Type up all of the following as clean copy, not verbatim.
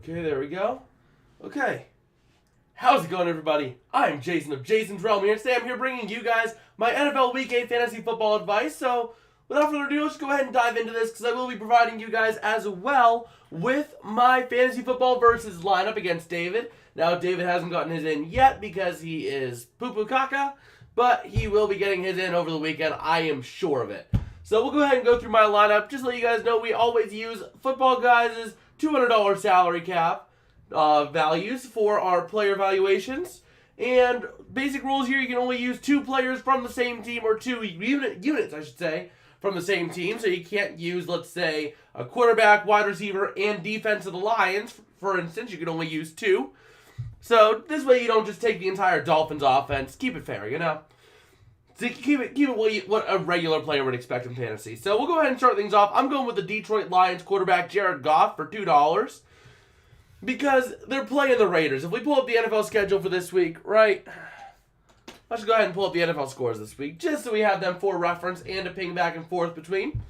Okay, there we go. Okay. How's it going, everybody? I'm Jason of Jason's Realm here, and today I'm here bringing you guys my NFL Week 8 fantasy football advice. So, without further ado, let's go ahead and dive into this, because I will be providing you guys as well with my fantasy football versus lineup against David. Now, David hasn't gotten his in yet because he is poo-poo caca, but he will be getting his in over the weekend. I am sure of it. So, we'll go ahead and go through my lineup. Just to let you guys know, we always use Football Guys' $200 salary cap values for our player valuations. And basic rules here, you can only use 2 players from the same team, or 2 units, I should say, from the same team. So you can't use, let's say, a quarterback, wide receiver, and defense of the Lions. For instance, you can only use 2. So this way you don't just take the entire Dolphins offense. Keep it fair, you know? So keep it what a regular player would expect in fantasy. So we'll go ahead and start things off. I'm going with the Detroit Lions quarterback Jared Goff for $2 because they're playing the Raiders. If we pull up the NFL schedule for this week, right? Let's go ahead and pull up the NFL scores this week just so we have them for reference and to ping back and forth between.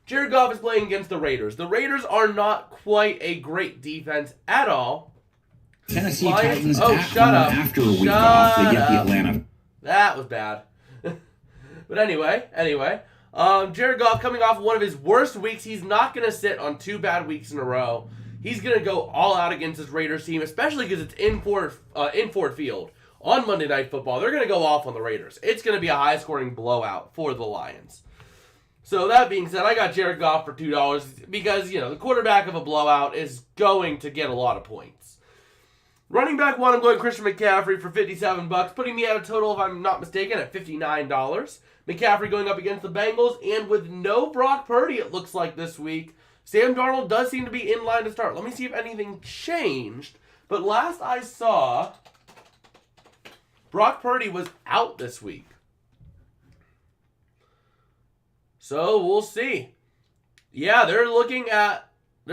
Jared Goff is playing against the Raiders. The Raiders are not quite a great defense at all. Tennessee Titans shut up. After a week off, they get the Atlanta. That was bad. But anyway, Jared Goff coming off one of his worst weeks. He's not going to sit on 2 bad weeks in a row. He's going to go all out against this Raiders team, especially because it's in Ford Field on Monday Night Football. They're going to go off on the Raiders. It's going to be a high-scoring blowout for the Lions. So that being said, I got Jared Goff for $2 because, the quarterback of a blowout is going to get a lot of points. Running back 1, I'm going Christian McCaffrey for $57, putting me at a total, if I'm not mistaken, at $59. McCaffrey going up against the Bengals, and with no Brock Purdy, it looks like this week, Sam Darnold does seem to be in line to start. Let me see if anything changed. But last I saw, Brock Purdy was out this week. So we'll see. Yeah, they're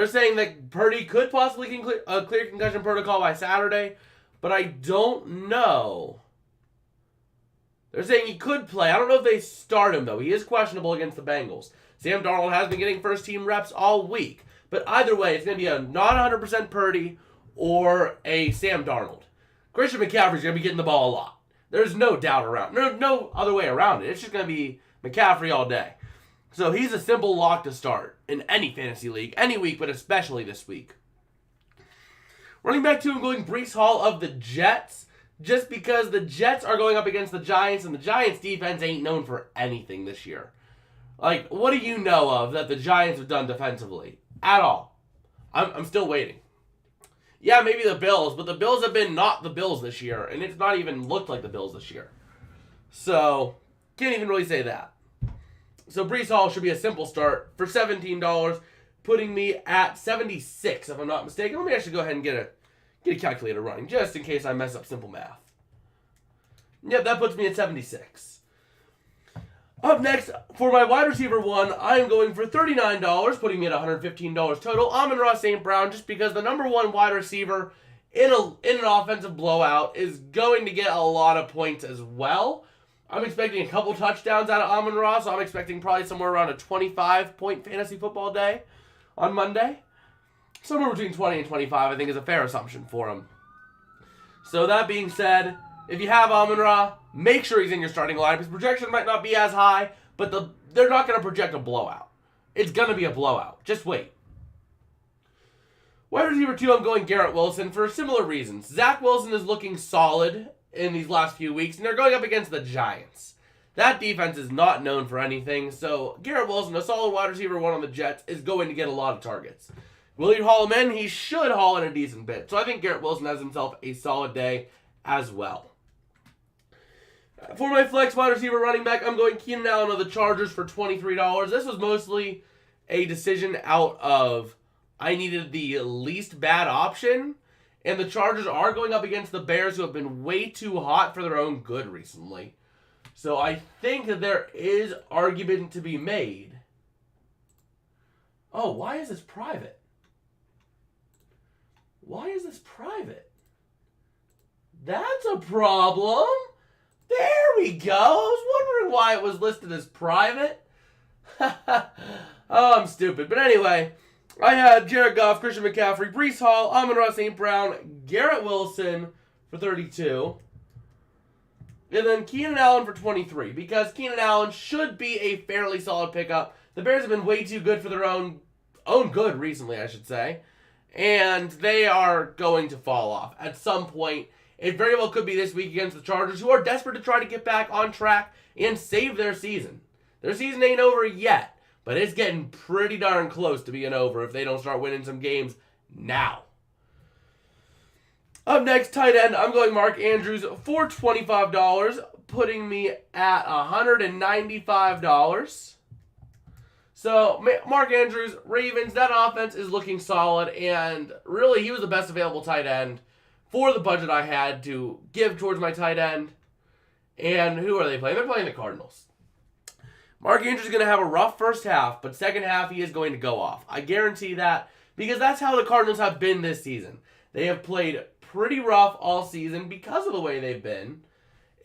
saying that Purdy could possibly clear concussion protocol by Saturday, but I don't know. They're saying he could play. I don't know if they start him, though. He is questionable against the Bengals. Sam Darnold has been getting first-team reps all week. But either way, it's going to be a not 100% Purdy or a Sam Darnold. Christian McCaffrey's going to be getting the ball a lot. There's no doubt around. No other way around it. It's just going to be McCaffrey all day. So he's a simple lock to start in any fantasy league, any week, but especially this week. Running back 2, I'm going Breece Hall of the Jets, just because the Jets are going up against the Giants, and the Giants' defense ain't known for anything this year. Like, what do you know of that the Giants have done defensively? At all. I'm still waiting. Yeah, maybe the Bills, but the Bills have been not the Bills this year, and it's not even looked like the Bills this year. So, can't even really say that. So Breece Hall should be a simple start for $17, putting me at 76, if I'm not mistaken. Let me actually go ahead and get a calculator running, just in case I mess up simple math. Yep, that puts me at 76. Up next, for my wide receiver 1, I am going for $39, putting me at $115 total. Amon-Ra St. Brown, just because the number 1 wide receiver in an offensive blowout is going to get a lot of points as well. I'm expecting a couple touchdowns out of Amon-Ra, so I'm expecting probably somewhere around a 25-point fantasy football day on Monday. Somewhere between 20 and 25, I think, is a fair assumption for him. So that being said, if you have Amon-Ra, make sure he's in your starting lineup. His projection might not be as high, but they're not going to project a blowout. It's going to be a blowout. Just wait. Wide receiver 2, I'm going Garrett Wilson for similar reasons. Zach Wilson is looking solid in these last few weeks, and they're going up against the Giants. That defense is not known for anything, so Garrett Wilson, a solid wide receiver 1 on the Jets, is going to get a lot of targets. Will he haul him in? He should haul in a decent bit. So I think Garrett Wilson has himself a solid day as well. For my flex wide receiver running back, I'm going Keenan Allen of the Chargers for $23. This was mostly a decision out of I needed the least bad option. And the Chargers are going up against the Bears, who have been way too hot for their own good recently. So I think that there is argument to be made. Oh, why is this private? Why is this private? That's a problem. There we go. I was wondering why it was listed as private. Oh, I'm stupid. But anyway, I had Jared Goff, Christian McCaffrey, Breece Hall, Amon-Ra St. Brown, Garrett Wilson for 32. And then Keenan Allen for 23, because Keenan Allen should be a fairly solid pickup. The Bears have been way too good for their own good recently, I should say. And they are going to fall off at some point. It very well could be this week against the Chargers, who are desperate to try to get back on track and save their season. Their season ain't over yet, but it's getting pretty darn close to being over if they don't start winning some games now. Up next, tight end, I'm going Mark Andrews for $25, putting me at $195. So, Mark Andrews, Ravens, that offense is looking solid, and really, he was the best available tight end for the budget I had to give towards my tight end. And who are they playing? They're playing the Cardinals. Mark Andrews is going to have a rough first half, but second half he is going to go off. I guarantee that, because that's how the Cardinals have been this season. They have played pretty rough all season because of the way they've been.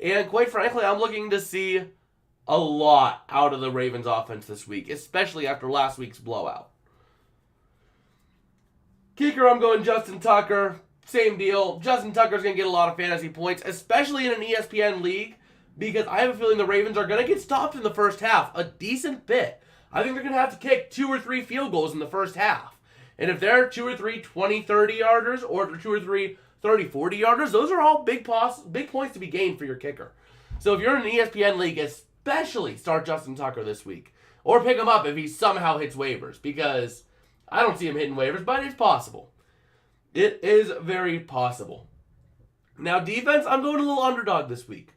And quite frankly, I'm looking to see a lot out of the Ravens offense this week, especially after last week's blowout. Kicker, I'm going Justin Tucker. Same deal. Justin Tucker's going to get a lot of fantasy points, especially in an ESPN league, because I have a feeling the Ravens are going to get stopped in the first half a decent bit. I think they're going to have to kick 2 or 3 field goals in the first half. And if they're 2 or 3 20, 30-yarders, or if they're 2 or 3 30, 40-yarders, those are all big points to be gained for your kicker. So if you're in an ESPN league, especially start Justin Tucker this week. Or pick him up if he somehow hits waivers, because I don't see him hitting waivers, but it's possible. It is very possible. Now, defense, I'm going a little underdog this week.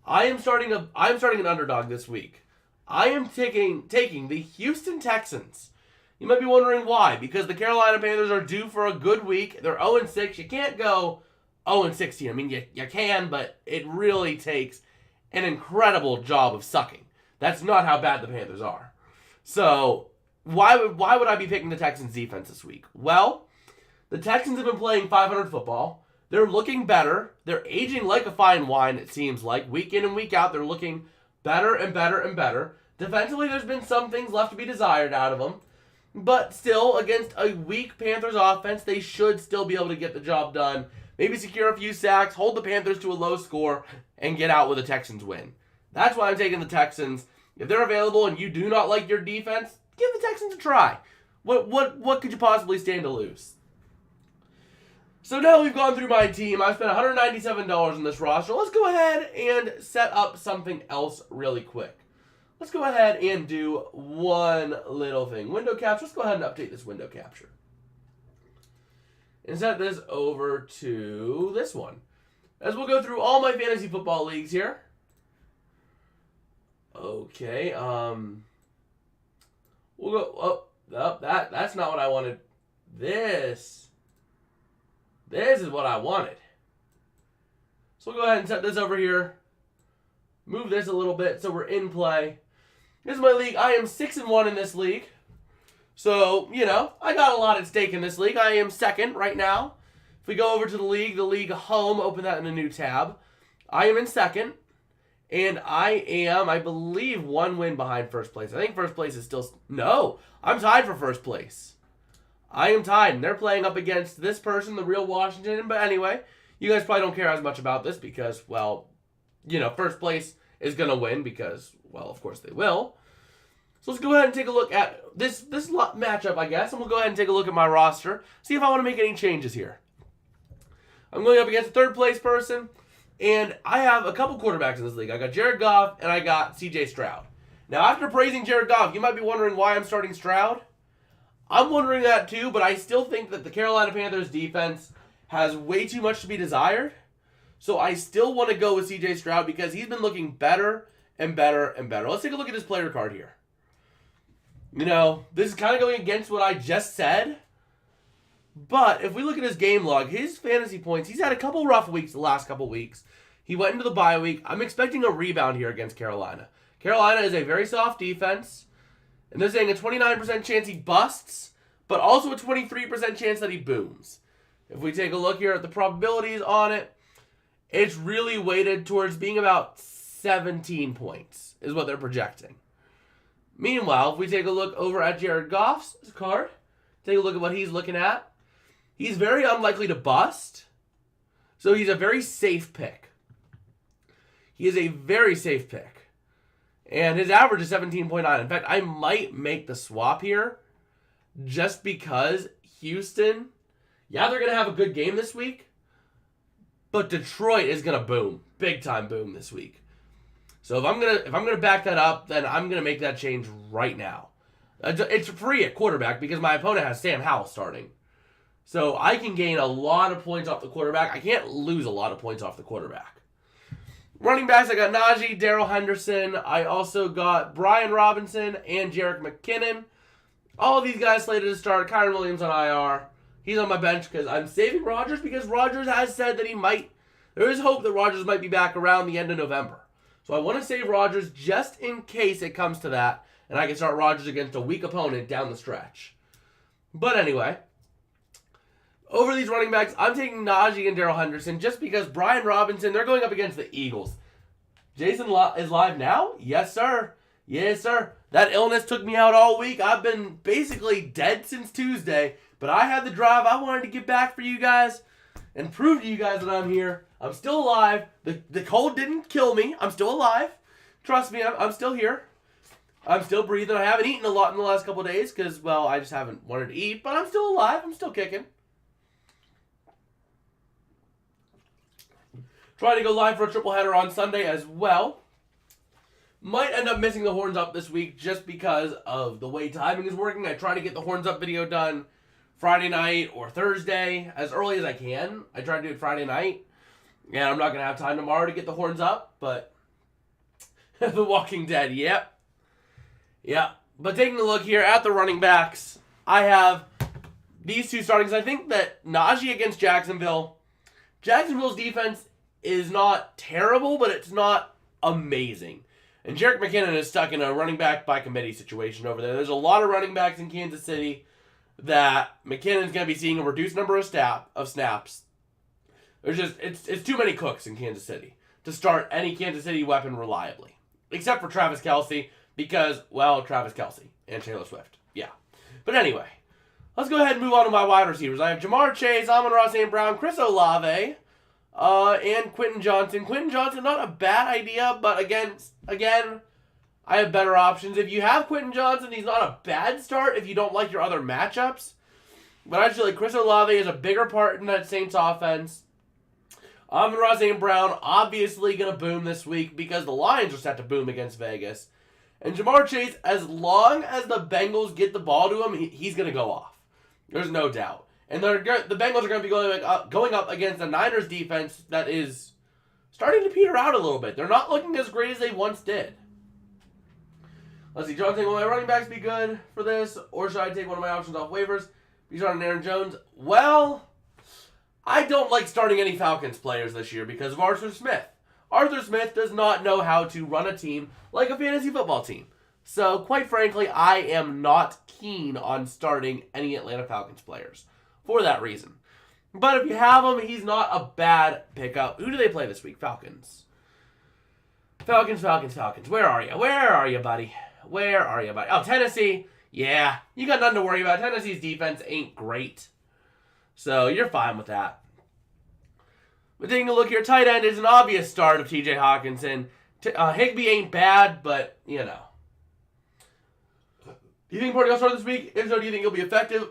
I'm starting an underdog this week. I am taking the Houston Texans. You might be wondering why. Because the Carolina Panthers are due for a good week. They're 0-6. You can't go 0-16. I mean, you can, but it really takes an incredible job of sucking. That's not how bad the Panthers are. So, why would I be picking the Texans defense this week? Well, the Texans have been playing .500 football. They're looking better. They're aging like a fine wine, it seems like. Week in and week out, they're looking better and better and better. Defensively, there's been some things left to be desired out of them. But still, against a weak Panthers offense, they should still be able to get the job done. Maybe secure a few sacks, hold the Panthers to a low score, and get out with a Texans win. That's why I'm taking the Texans. If they're available and you do not like your defense, give the Texans a try. What could you possibly stand to lose? So now we've gone through my team. I've spent $197 on this roster. Let's go ahead and set up something else really quick. Let's go ahead and do one little thing. Window capture. Let's go ahead and update this window capture. And set this over to this one. As we'll go through all my fantasy football leagues here. Okay, we'll go, that's not what I wanted. This is what I wanted. So we'll go ahead and set this over here. Move this a little bit so we're in play. This is my league. I am 6-1 in this league. So, I got a lot at stake in this league. I am second right now. If we go over to the league home, open that in a new tab. I am in second. And I am, I believe, 1 win behind first place. I think first place is still... No, I'm tied for first place. I am tied, and they're playing up against this person, the real Washington. But anyway, you guys probably don't care as much about this because, well, first place is going to win because, well, of course they will. So let's go ahead and take a look at this matchup, I guess, and we'll go ahead and take a look at my roster, see if I want to make any changes here. I'm going up against a third place person, and I have a couple quarterbacks in this league. I got Jared Goff, and I got C.J. Stroud. Now, after praising Jared Goff, you might be wondering why I'm starting Stroud. I'm wondering that too, but I still think that the Carolina Panthers defense has way too much to be desired. So I still want to go with C.J. Stroud because he's been looking better and better and better. Let's take a look at his player card here. This is kind of going against what I just said. But if we look at his game log, his fantasy points, he's had a couple rough weeks the last couple weeks. He went into the bye week. I'm expecting a rebound here against Carolina. Carolina is a very soft defense. And they're saying a 29% chance he busts, but also a 23% chance that he booms. If we take a look here at the probabilities on it, it's really weighted towards being about 17 points is what they're projecting. Meanwhile, if we take a look over at Jared Goff's card, Take a look at what he's looking at. He's very unlikely to bust. So he's a very safe pick. He is a very safe pick. And his average is 17.9. In fact, I might make the swap here just because Houston, yeah, they're going to have a good game this week, but Detroit is going to boom. Big time boom this week. So if I'm gonna back that up, then I'm going to make that change right now. It's free at quarterback because my opponent has Sam Howell starting. So I can gain a lot of points off the quarterback. I can't lose a lot of points off the quarterback. Running backs, I got Najee, Darrell Henderson. I also got Brian Robinson and Jerick McKinnon. All of these guys slated to start. Kyren Williams on IR. He's on my bench because I'm saving Rodgers because Rodgers has said that he might. There is hope that Rodgers might be back around the end of November. So I want to save Rodgers just in case it comes to that, and I can start Rodgers against a weak opponent down the stretch. But anyway, over these running backs, I'm taking Najee and Darrell Henderson just because Brian Robinson, they're going up against the Eagles. Jason is live now? Yes, sir. Yes, sir. That illness took me out all week. I've been basically dead since Tuesday, but I had the drive. I wanted to get back for you guys and prove to you guys that I'm here. I'm still alive. The cold didn't kill me. I'm still alive. Trust me, I'm still here. I'm still breathing. I haven't eaten a lot in the last couple of days because, well, I just haven't wanted to eat, but I'm still alive. I'm still kicking. Trying to go live for a triple header on Sunday as well. Might end up missing the Horns Up this week just because of the way timing is working. I try to get the Horns Up video done Friday night or Thursday as early as I can. I try to do it Friday night. And I'm not going to have time tomorrow to get the Horns Up, but The Walking Dead, yep. Yeah. But taking a look here at the running backs, I have these two startings. I think that Najee against Jacksonville's defense is not terrible, but it's not amazing. And Jerick McKinnon is stuck in a running back by committee situation over there. There's a lot of running backs in Kansas City that McKinnon's going to be seeing a reduced number of snaps. There's just it's too many cooks in Kansas City to start any Kansas City weapon reliably, except for Travis Kelce because, well, Travis Kelce and Taylor Swift. Yeah. But anyway, let's go ahead and move on to my wide receivers. I have Jamar Chase, Amon-Ra St. Brown, Chris Olave, and Quentin Johnson. Quentin Johnson, not a bad idea, but again, I have better options. If you have Quentin Johnson, he's not a bad start if you don't like your other matchups. But I feel like Chris Olave is a bigger part in that Saints offense. Amon-Ra St. Brown obviously going to boom this week because the Lions are set to boom against Vegas. And Jamar Chase, as long as the Bengals get the ball to him, he's going to go off. There's no doubt. And the Bengals are going to be going up against a Niners defense that is starting to peter out a little bit. They're not looking as great as they once did. Let's see, Jonathan, will my running backs be good for this? Or should I take one of my options off waivers? Be starting Aaron Jones? Well, I don't like starting any Falcons players this year because of Arthur Smith. Arthur Smith does not know how to run a team like a fantasy football team. So, quite frankly, I am not keen on starting any Atlanta Falcons players for that reason. But if you have him, he's not a bad pickup. Who do they play this week? Falcons. Falcons. Where are you, buddy? Oh, Tennessee. Yeah, you got nothing to worry about. Tennessee's defense ain't great. So, you're fine with that. But taking a look here, tight end is an obvious start of TJ Hawkinson. Higbee ain't bad, but, you know. Do you think Purdy will start this week? If so, do you think he'll be effective?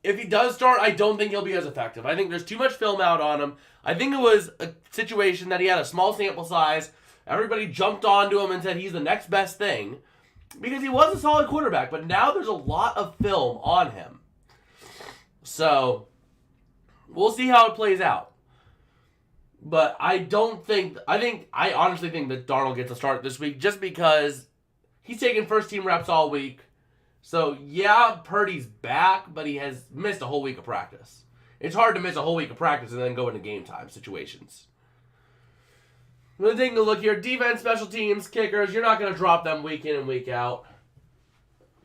If he does start, I don't think he'll be as effective. I think there's too much film out on him. I think it was a situation that he had a small sample size. Everybody jumped onto him and said he's the next best thing because he was a solid quarterback, but now there's a lot of film on him. So, we'll see how it plays out. But I honestly think that Darnold gets a start this week just because he's taking first-team reps all week. So, yeah, Purdy's back, but he has missed a whole week of practice. It's hard to miss a whole week of practice and then go into game time situations. We're taking a look here. Defense, special teams, kickers. You're not going to drop them week in and week out.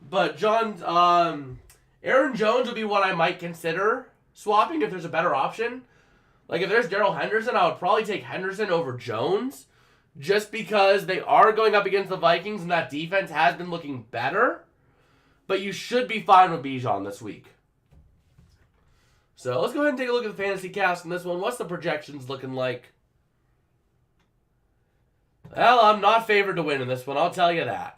But Aaron Jones would be one I might consider swapping if there's a better option. Like, if there's Darrell Henderson, I would probably take Henderson over Jones just because they are going up against the Vikings and that defense has been looking better. but you should be fine with Bijan this week. So let's go ahead and take a look at the fantasy cast in this one. What's the projections looking like? Well, I'm not favored to win in this one, I'll tell you that.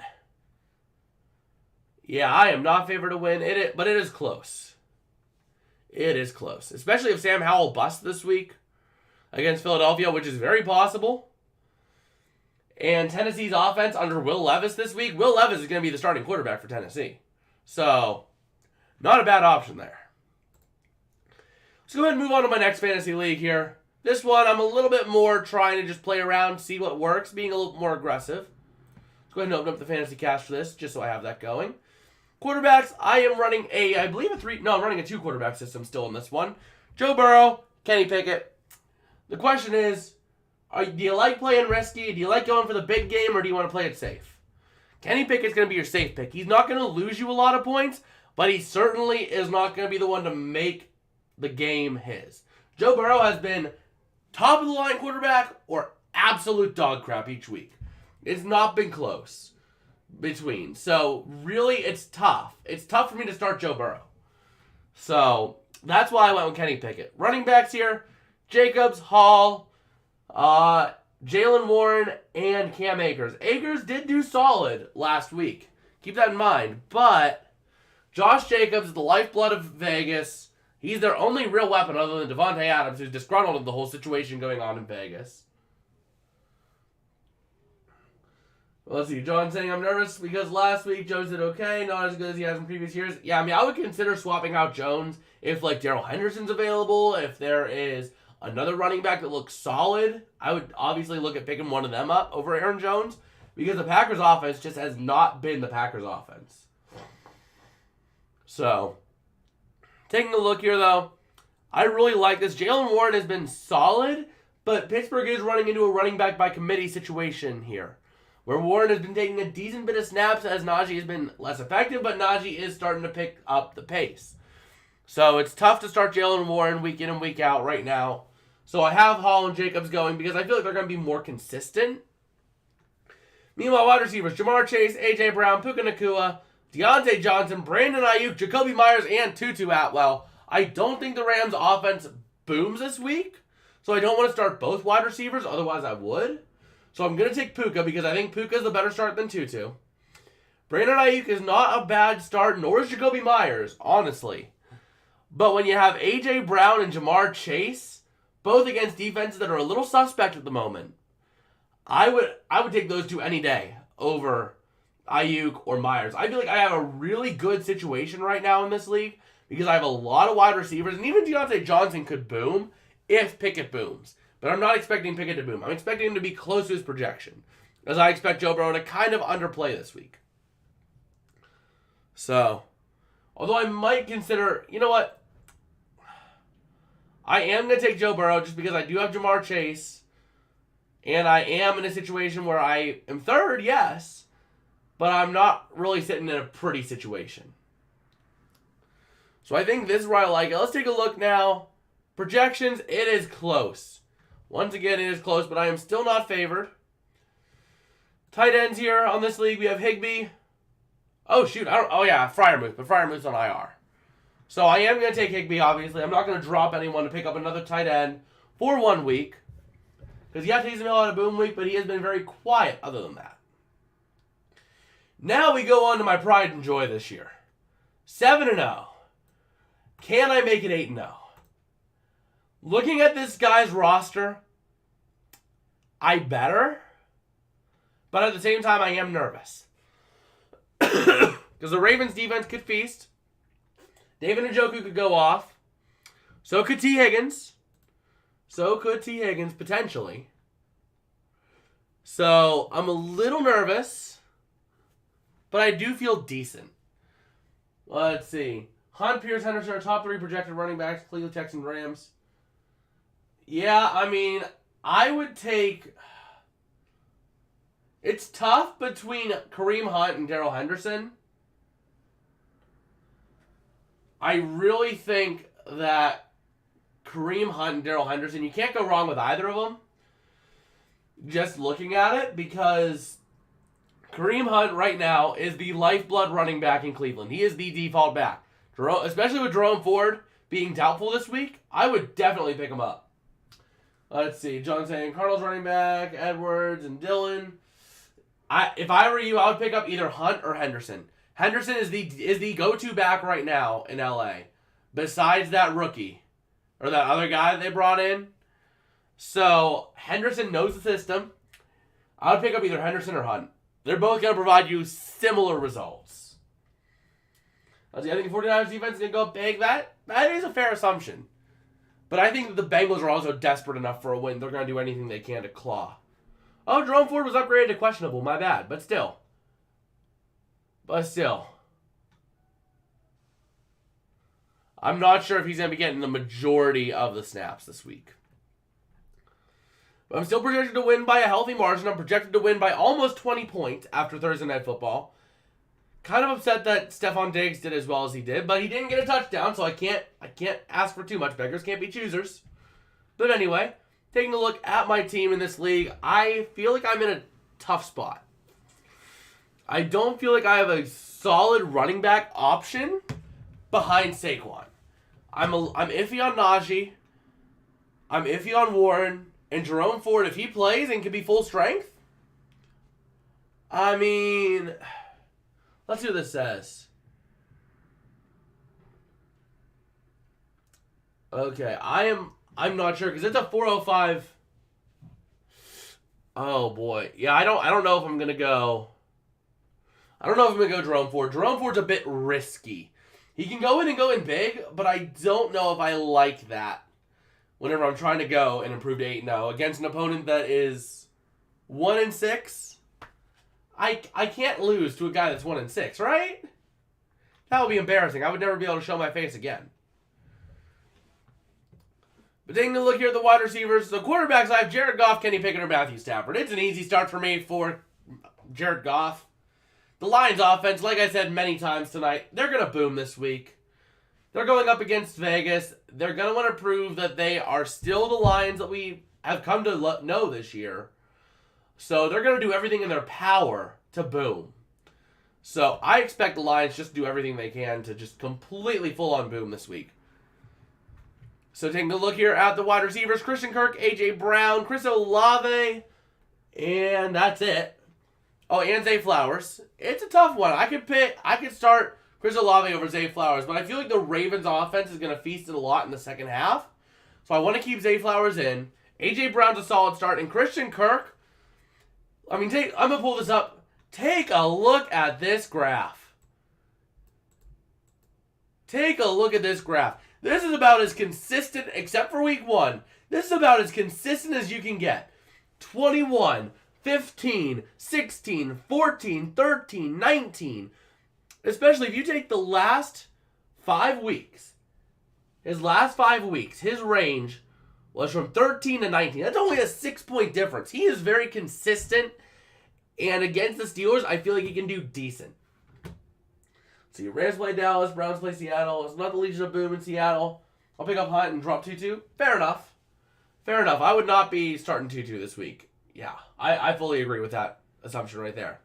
Yeah, I am not favored to win, but it is close. It is close. Especially if Sam Howell busts this week against Philadelphia, which is very possible. And Tennessee's offense under Will Levis this week. Will Levis is going to be the starting quarterback for Tennessee. So, not a bad option there. Let's go ahead and move on to my next fantasy league here. This one, I'm a little bit more trying to just play around, see what works, being a little more aggressive. Let's go ahead and open up the fantasy cast for this, just so I have that going. Quarterbacks, I am running I'm running a 2-quarterback system still in this one. Joe Burrow, Kenny Pickett. The question is, do you like playing risky? Do you like going for the big game, or do you want to play it safe? Kenny Pickett's going to be your safe pick. He's not going to lose you a lot of points, but he certainly is not going to be the one to make the game his. Joe Burrow has been top of the line quarterback or absolute dog crap each week. It's not been close between. So, really, it's tough. It's tough for me to start Joe Burrow. So, that's why I went with Kenny Pickett. Running backs here, Jacobs, Hall, Jalen Warren, and Cam Akers. Akers did do solid last week. Keep that in mind. But Josh Jacobs is the lifeblood of Vegas. He's their only real weapon other than Devontae Adams, who's disgruntled with the whole situation going on in Vegas. Let's see. John saying, I'm nervous because last week Jones did okay, not as good as he has in previous years. Yeah, I mean, I would consider swapping out Jones if, like, Darrell Henderson's available, if there is another running back that looks solid. I would obviously look at picking one of them up over Aaron Jones because the Packers offense just has not been the Packers offense. So, taking a look here, though, I really like this. Jalen Warren has been solid, but Pittsburgh is running into a running back by committee situation here, where Warren has been taking a decent bit of snaps as Najee has been less effective, but Najee is starting to pick up the pace. So it's tough to start Jalen Warren week in and week out right now. So I have Hall and Jacobs going because I feel like they're going to be more consistent. Meanwhile, wide receivers, Jamar Chase, A.J. Brown, Puka Nacua, Deontay Johnson, Brandon Ayuk, Jacoby Myers, and Tutu Atwell. I don't think the Rams' offense booms this week, so I don't want to start both wide receivers, otherwise I would. So I'm going to take Puka because I think Puka is the better start than Tutu. Brandon Ayuk is not a bad start, nor is Jacoby Myers, honestly. But when you have A.J. Brown and Jamar Chase, both against defenses that are a little suspect at the moment, I would take those two any day over Ayuk or Myers. I feel like I have a really good situation right now in this league because I have a lot of wide receivers, and even Deontay Johnson could boom if Pickett booms. But I'm not expecting Pickett to boom. I'm expecting him to be close to his projection, as I expect Joe Burrow to kind of underplay this week. So, although I might consider, you know what? I am going to take Joe Burrow just because I do have Jamar Chase, and I am in a situation where I am third, yes, but I'm not really sitting in a pretty situation. So I think this is where I like it. Let's take a look now. Projections, it is close. Once again, it is close, but I am still not favored. Tight ends here on this league, we have Higbee. Oh, shoot. Freiermuth, but Freiermuth's on IR. So I am going to take Higbee, obviously. I'm not going to drop anyone to pick up another tight end for 1 week. Because yes, he's on a boom week, but he has been very quiet other than that. Now we go on to my pride and joy this year. 7-0. Can I make it 8-0? Looking at this guy's roster, I better. But at the same time, I am nervous. Because the Ravens defense could feast. David Njoku could go off. So could T. Higgins. Potentially. So, I'm a little nervous. But I do feel decent. Let's see. Hunt, Pierce, Henderson are top 3 projected running backs. Cleveland, Texans, Rams. Yeah, I mean, I would take... It's tough between Kareem Hunt and Darrell Henderson. I really think that Kareem Hunt and Darrell Henderson, you can't go wrong with either of them. Just looking at it, because Kareem Hunt right now is the lifeblood running back in Cleveland. He is the default back. Especially with Jerome Ford being doubtful this week, I would definitely pick him up. Let's see. John saying Cardinals running back, Edwards and Dillon. If I were you, I would pick up either Hunt or Henderson. Henderson is the go-to back right now in LA. Besides that rookie. Or that other guy that they brought in. So, Henderson knows the system. I would pick up either Henderson or Hunt. They're both going to provide you similar results. Let's see, I think the 49ers defense is going to go big. That is a fair assumption. But I think that the Bengals are also desperate enough for a win. They're going to do anything they can to claw. Oh, Jerome Ford was upgraded to questionable. My bad. But still. I'm not sure if he's going to be getting the majority of the snaps this week. But I'm still projected to win by a healthy margin. I'm projected to win by almost 20 points after Thursday Night Football. Kind of upset that Stephon Diggs did as well as he did, but he didn't get a touchdown, so I can't ask for too much. Beggars can't be choosers. But anyway, taking a look at my team in this league, I feel like I'm in a tough spot. I don't feel like I have a solid running back option behind Saquon. I'm iffy on Najee. I'm iffy on Warren. And Jerome Ford, if he plays and can be full strength, I mean, let's see what this says. Okay, I'm not sure because it's a 405. Oh boy, yeah, I don't know if I'm gonna go. I don't know if I'm gonna go Jerome Ford. Jerome Ford's a bit risky. He can go in big, but I don't know if I like that. Whenever I'm trying to go and improve to 8-0 against an opponent that is 1-6, I can't lose to a guy that's 1-6, right? That would be embarrassing. I would never be able to show my face again. But taking a look here at the wide receivers, the quarterbacks, I have Jared Goff, Kenny Pickett, or Matthew Stafford. It's an easy start for me for Jared Goff. The Lions offense, like I said many times tonight, they're going to boom this week. They're going up against Vegas. They're going to want to prove that they are still the Lions that we have come to know this year. So they're going to do everything in their power to boom. So I expect the Lions just to do everything they can to just completely full-on boom this week. So taking a look here at the wide receivers, Christian Kirk, A.J. Brown, Chris Olave, and that's it. Oh, and Zay Flowers. It's a tough one. I could start Chris Olave over Zay Flowers, but I feel like the Ravens offense is going to feast it a lot in the second half. So I want to keep Zay Flowers in. A.J. Brown's a solid start. And Christian Kirk, I'm going to pull this up. Take a look at this graph. Take a look at this graph. This is about as consistent, except for week 1. This is about as consistent as you can get. 21, 15, 16, 14, 13, 19. Especially if you take the last 5 weeks. His last 5 weeks, his range was from 13 to 19. That's only a 6-point difference. He is very consistent. And against the Steelers, I feel like he can do decent. So your Rams play Dallas, Browns play Seattle. It's not the Legion of Boom in Seattle. I'll pick up Hunt and drop Tutu. Fair enough. Fair enough. I would not be starting Tutu this week. Yeah, I fully agree with that assumption right there.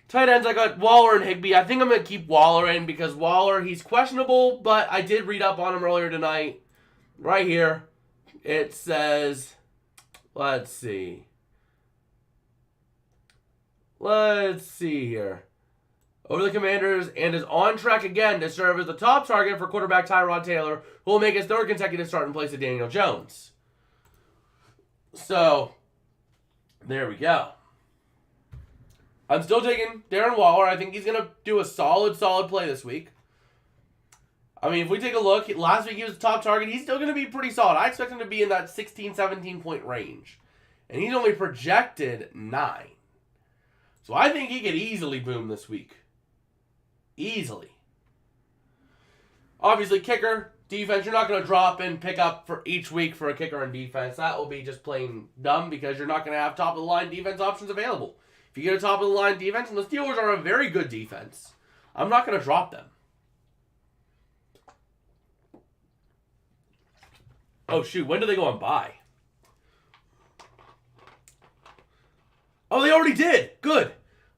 Tight ends, I got Waller and Higbee. I think I'm going to keep Waller in because Waller, he's questionable, but I did read up on him earlier tonight. Right here, it says, let's see here. Over the Commanders and is on track again to serve as the top target for quarterback Tyrod Taylor, who will make his 3rd consecutive start in place of Daniel Jones. So, there we go. I'm still taking Darren Waller. I think he's going to do a solid play this week. I mean, if we take a look, last week he was the top target. He's still going to be pretty solid. I expect him to be in that 16, 17-point range. And he's only projected 9. So I think he could easily boom this week. Easily. Obviously, kicker, defense, you're not going to drop and pick up for each week for a kicker and defense. That will be just plain dumb because you're not going to have top-of-the-line defense options available. If you get a top-of-the-line defense, and the Steelers are a very good defense, I'm not going to drop them. Oh, shoot. When do they go on bye? Oh, they already did. Good.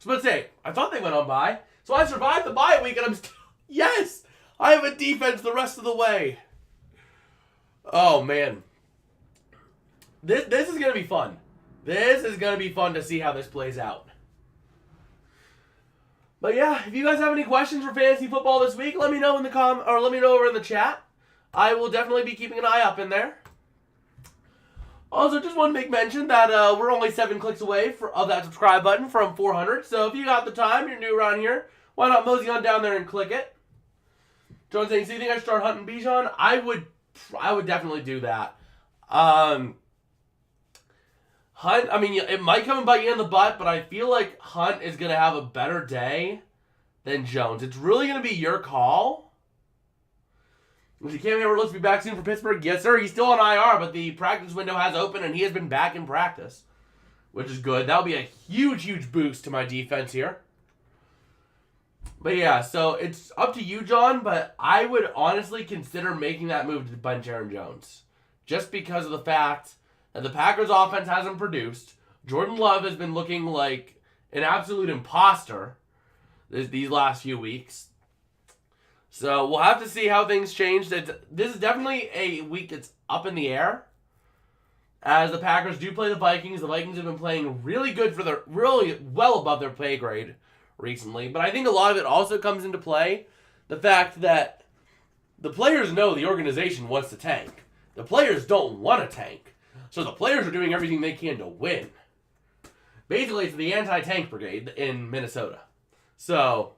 So let's say, I thought they went on bye. So I survived the bye week and I'm still... Yes! I have a defense the rest of the way. Oh, man. This is going to be fun. This is going to be fun to see how this plays out. But yeah, if you guys have any questions for fantasy football this week, let me know in the let me know over in the chat. I will definitely be keeping an eye up in there. Also, just want to make mention that we're only 7 clicks away of that subscribe button from 400. So if you got the time, you're new around here, why not mosey on down there and click it? John saying, so you think I should start hunting Bijan? I would definitely do that. Hunt, I mean, it might come and bite you in the butt, but I feel like Hunt is going to have a better day than Jones. It's really going to be your call. If you can't remember, let's be back soon for Pittsburgh. Yes, sir. He's still on IR, but the practice window has opened, and he has been back in practice, which is good. That'll be a huge, huge boost to my defense here. But yeah, so it's up to you, John, but I would honestly consider making that move to bench Aaron Jones. Just because of the fact that the Packers offense hasn't produced. Jordan Love has been looking like an absolute imposter these last few weeks. So we'll have to see how things change. This is definitely a week that's up in the air. As the Packers do play the Vikings. The Vikings have been playing really good really well above their pay grade recently. But I think a lot of it also comes into play. The fact that the players know the organization wants to tank. The players don't want to tank. So the players are doing everything they can to win. Basically, it's the anti-tank brigade in Minnesota. So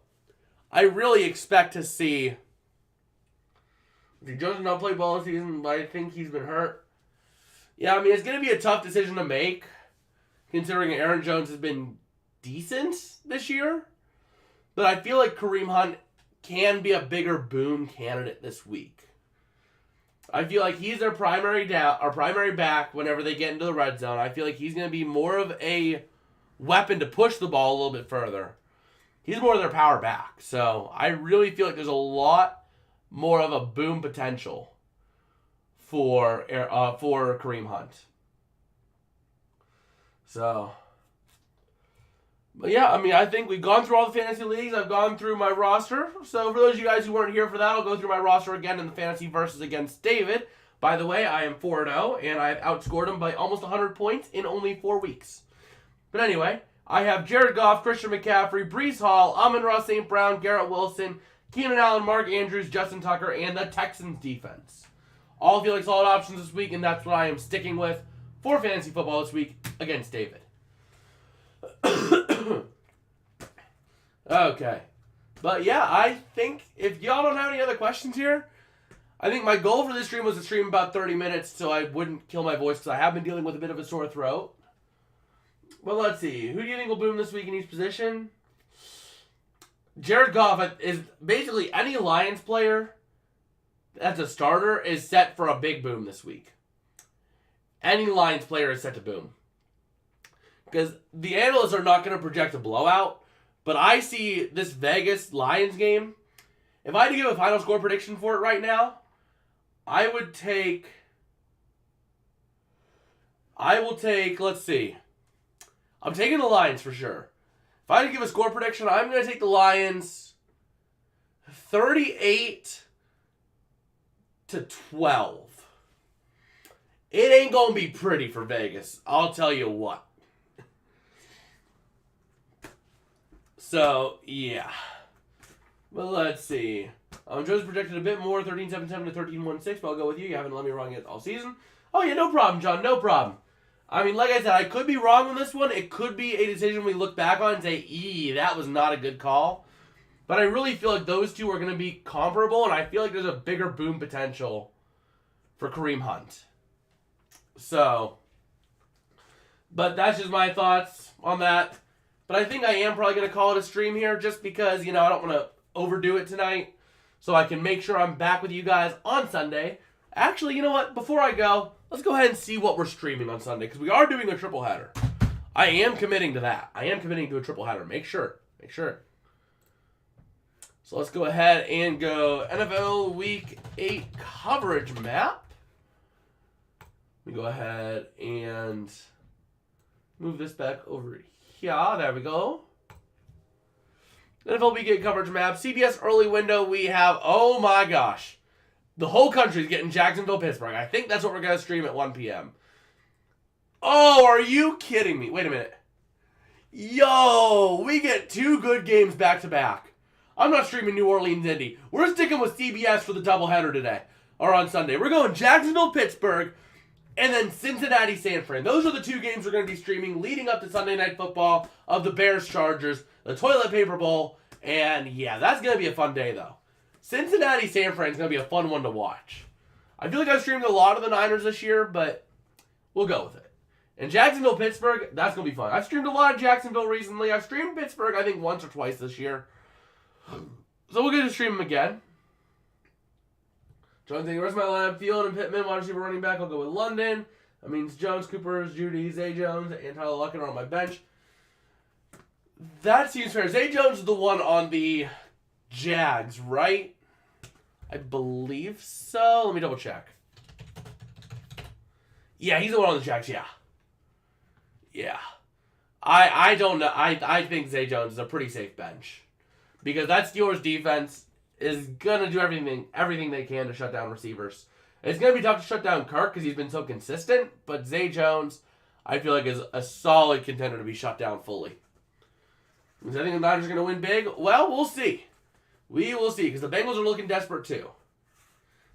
I really expect to see... Jones has not played well this season, but I think he's been hurt. Yeah, I mean, it's going to be a tough decision to make, considering Aaron Jones has been decent this year. But I feel like Kareem Hunt can be a bigger boom candidate this week. I feel like he's their primary back whenever they get into the red zone. I feel like he's going to be more of a weapon to push the ball a little bit further. He's more of their power back. So I really feel like there's a lot more of a boom potential for Kareem Hunt. So, but yeah, I mean, I think we've gone through all the fantasy leagues. I've gone through my roster. So for those of you guys who weren't here for that, I'll go through my roster again in the fantasy versus against David. By the way, I am 4-0, and I've outscored him by almost 100 points in only 4 weeks. But anyway, I have Jared Goff, Christian McCaffrey, Breece Hall, Amon-Ra St. Brown, Garrett Wilson, Keenan Allen, Mark Andrews, Justin Tucker, and the Texans defense. All feel like solid options this week, and that's what I am sticking with for fantasy football this week against David. Okay. But yeah, I think if y'all don't have any other questions here, I think my goal for this stream was to stream about 30 minutes so I wouldn't kill my voice because I have been dealing with a bit of a sore throat. Well, let's see. Who do you think will boom this week in each position? Jared Goff is basically any Lions player that's a starter is set for a big boom this week. Any Lions player is set to boom. Because the analysts are not going to project a blowout, but I see this Vegas Lions game. If I had to give a final score prediction for it right now, I will take, let's see. I'm taking the Lions for sure. If I had to give a score prediction, I'm going to take the Lions 38-12. It ain't going to be pretty for Vegas. I'll tell you what. So, yeah. Well, let's see. Joe's projected a bit more, 13-7-7 to 13-1-6, but I'll go with you. You haven't let me wrong yet all season. Oh, yeah, no problem, John. No problem. I mean, like I said, I could be wrong on this one. It could be a decision we look back on and say, that was not a good call. But I really feel like those two are going to be comparable, and I feel like there's a bigger boom potential for Kareem Hunt. So, but that's just my thoughts on that. But I think I am probably going to call it a stream here just because, I don't want to overdo it tonight. So I can make sure I'm back with you guys on Sunday. Actually, you know what? Before I go, let's go ahead and see what we're streaming on Sunday because we are doing a triple header. I am committing to that. I am committing to a triple header. Make sure. So let's go ahead and go NFL Week 8 coverage map. Let me go ahead and move this back over here. There we go. NFL Weekend coverage map. CBS early window, we have, oh my gosh, the whole country's getting Jacksonville-Pittsburgh. I think that's what we're going to stream at 1 p.m. Oh, are you kidding me? Wait a minute. Yo, we get 2 good games back-to-back. I'm not streaming New Orleans Indy. We're sticking with CBS for the doubleheader today, or on Sunday. We're going Jacksonville-Pittsburgh, and then Cincinnati-San Fran. Those are the 2 games we're going to be streaming leading up to Sunday Night Football of the Bears-Chargers, the Toilet Paper Bowl, and yeah, that's going to be a fun day, though. Cincinnati-San Fran is going to be a fun one to watch. I feel like I've streamed a lot of the Niners this year, but we'll go with it. And Jacksonville-Pittsburgh, that's going to be fun. I've streamed a lot of Jacksonville recently. I've streamed Pittsburgh, I think, once or twice this year. So we'll get to stream them again. John saying, where's my lineup? Thielen and Pittman, wide receiver running back. I'll go with London. That means Jones, Cooper, Judy, Zay Jones, and Tyler Lockett are on my bench. That seems fair. Zay Jones is the one on the Jags, right? I believe so. Let me double check. Yeah, he's the one on the Jags, yeah. Yeah. I don't know. I think Zay Jones is a pretty safe bench. Because that Steelers defense is going to do everything they can to shut down receivers. It's going to be tough to shut down Kirk because he's been so consistent. But Zay Jones, I feel like, is a solid contender to be shut down fully. Does I think the Niners are going to win big? Well, we'll see. We will see because the Bengals are looking desperate too.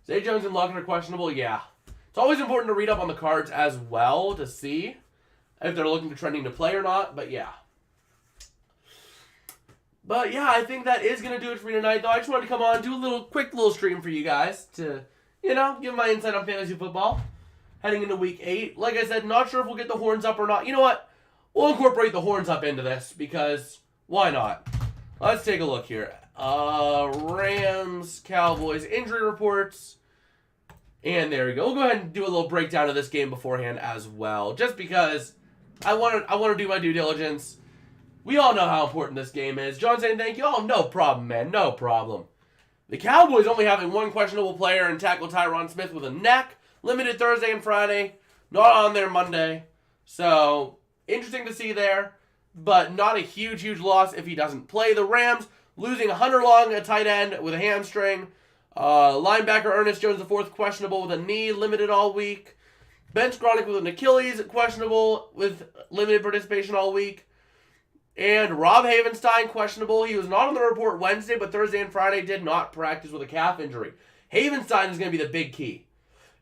Zay Jones and Lockett are questionable, yeah. It's always important to read up on the cards as well to see if they're looking to trending to play or not, but yeah. But yeah, I think that is going to do it for me tonight, though. I just wanted to come on and do a quick little stream for you guys to, give my insight on fantasy football heading into week 8. Like I said, not sure if we'll get the horns up or not. You know what? We'll incorporate the horns up into this because why not? Let's take a look here. Rams, Cowboys, injury reports. And there we go. We'll go ahead and do a little breakdown of this game beforehand as well. Just because I want to do my due diligence. We all know how important this game is. John saying thank you. Oh, no problem, man. No problem. The Cowboys only having one questionable player and tackle Tyron Smith with a neck. Limited Thursday and Friday. Not on there Monday. So, interesting to see there. But not a huge loss if he doesn't play. The Rams losing Hunter Long, a tight end, with a hamstring. Linebacker Ernest Jones, the 4th, questionable with a knee, limited all week. Ben Skowronek with an Achilles, questionable with limited participation all week. And Rob Havenstein, questionable. He was not on the report Wednesday, but Thursday and Friday did not practice with a calf injury. Havenstein is going to be the big key.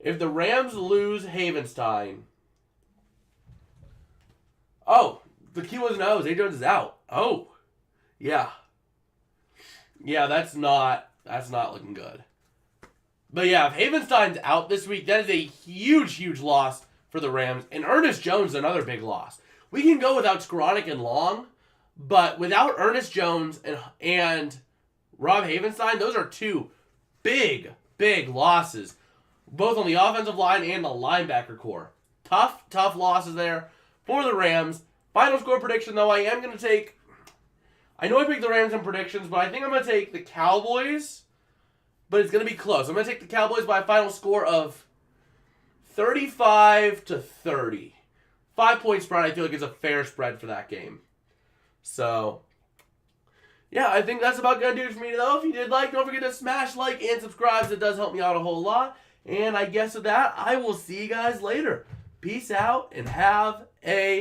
If the Rams lose Havenstein... Oh, the key was no. Zay Jones is out. Oh, yeah. Yeah, that's not looking good. But yeah, if Havenstein's out this week, that is a huge loss for the Rams. And Ernest Jones is another big loss. We can go without Skowronek and Long, but without Ernest Jones and Rob Havenstein, those are 2 big losses, both on the offensive line and the linebacker core. Tough losses there for the Rams. Final score prediction, though, I am going to take... I know I picked the Rams in predictions, but I think I'm going to take the Cowboys, but it's going to be close. I'm going to take the Cowboys by a final score of 35-30. 5-point spread, I feel like, is a fair spread for that game. So, yeah, I think that's about going to do it for me, though. If you did like, don't forget to smash like and subscribe. It does help me out a whole lot. And I guess with that, I will see you guys later. Peace out and have a